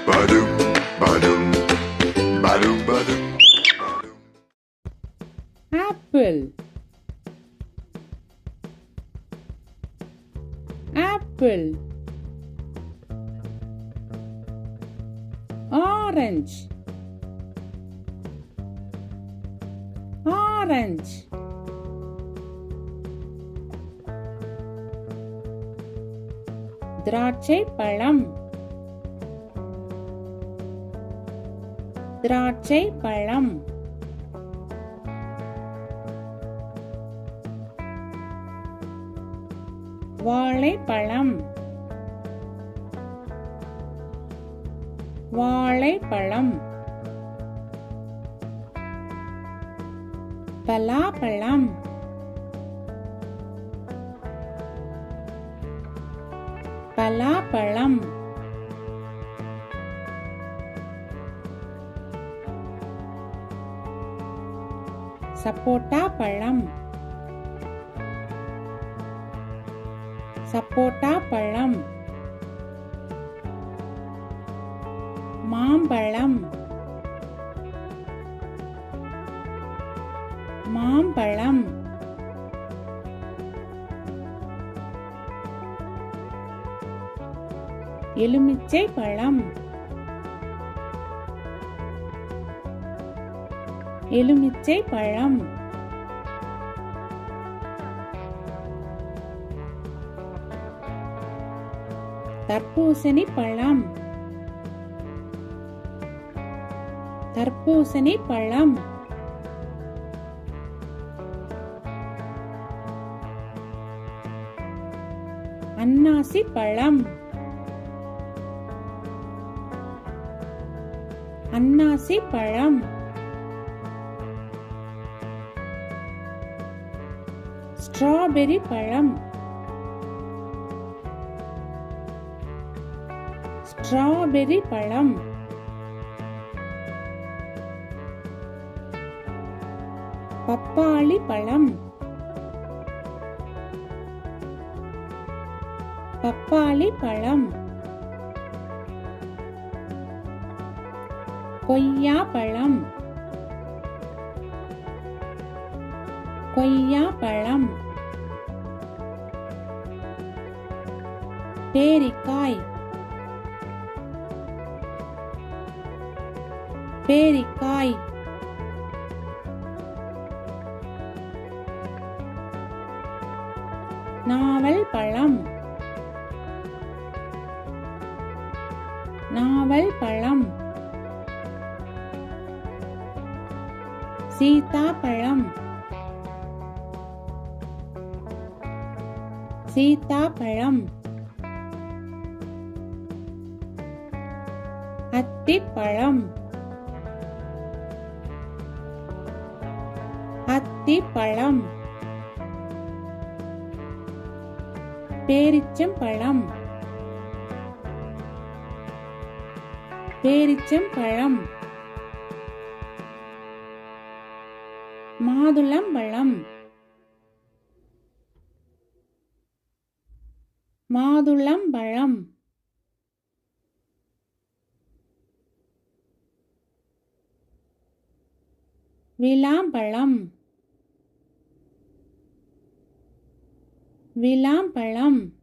Ba-doom, ba-doom, ba-doom, ba-doom. Apple. Apple. Orange. Orange. திராட்சை பழம். திராட்சை பழம். வாழைப்பழம். வாழைப்பழம். பலாப்பழம். பலாப்பழம். சப்போட்டா பழம். சப்போட்டா பழம். மாம்பழம். மாம்பழம். எலுமிச்சை பழம். எலுமிச்சை பழம். தர்பூசணி பழம். தர்பூசணி பழம். அன்னாசி பழம். அன்னாசி பழம். ஸ்ட்ராபெரி பழம். ஸ்ட்ராபெரி பழம். பப்பாளி பழம். பப்பாளி பழம். கொய்யா பழம். கொய்யா பழம். பேரிக்காய். பேரிக்காய். நாவல் பழம். நாவல் பழம். சீதாப்பழம். சீதாப்பழம். அத்திப்பழம். அத்திப்பழம். பேரிச்சம்பழம். பேரிச்சம்பழம். மாதுளம்பழம். மாதுளம்பழம். விளாம்பழம். விளாம்பழம்.